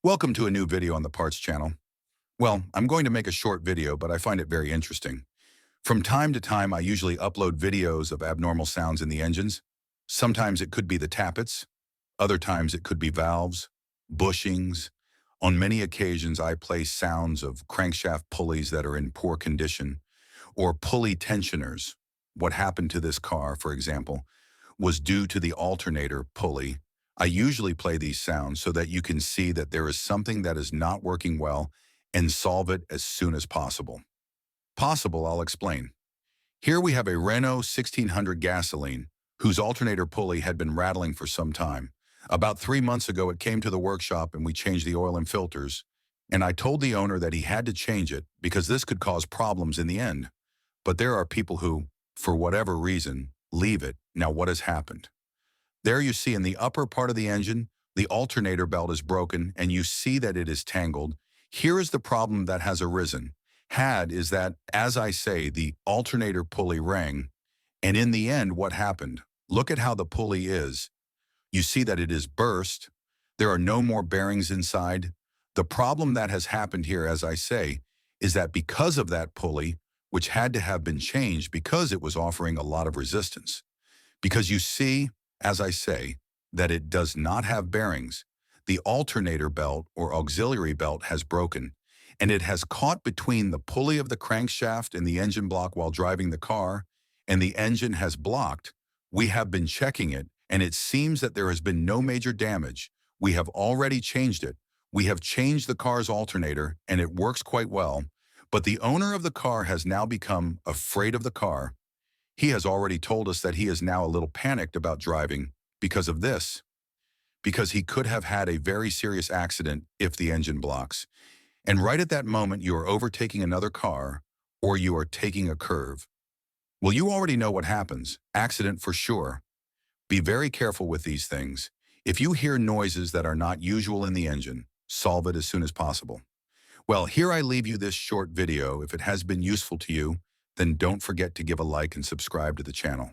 Welcome to a new video on the Parts channel. Well, I'm going to make a short video, but I find it very interesting. From time to time, I usually upload videos of abnormal sounds in the engines. Sometimes it could be the tappets. Other times it could be valves, bushings. On many occasions, I play sounds of crankshaft pulleys that are in poor condition or pulley tensioners. What happened to this car, for example, was due to the alternator pulley. I usually play these sounds so that you can see that there is something that is not working well and solve it as soon as possible. I'll explain. Here we have a Renault 1600 gasoline whose alternator pulley had been rattling for some time. About 3 months ago, it came to the workshop and we changed the oil and filters. And I told the owner that he had to change it because this could cause problems in the end. But there are people who, for whatever reason, leave it. Now what has happened? There you see in the upper part of the engine, the alternator belt is broken and you see that it is tangled. Here is the problem that has arisen. Is that, as I say, the alternator pulley rang, and in the end, what happened? Look at how the pulley is. You see that it is burst. There are no more bearings inside. The problem that has happened here, as I say, is that because of that pulley, which had to have been changed because it was offering a lot of resistance, because you see, as I say, that it does not have bearings, the alternator belt or auxiliary belt has broken, and it has caught between the pulley of the crankshaft and the engine block while driving the car, and the engine has blocked. We have been checking it, and it seems that there has been no major damage. We have already changed it. We have changed the car's alternator, and it works quite well, but the owner of the car has now become afraid of the car. He has already told us that he is now a little panicked about driving because of this, because he could have had a very serious accident if the engine blocks. And right at that moment, you are overtaking another car or you are taking a curve. Well, you already know what happens. Accident for sure. Be very careful with these things. If you hear noises that are not usual in the engine, solve it as soon as possible. Well, here I leave you this short video. If it has been useful to you, then don't forget to give a like and subscribe to the channel.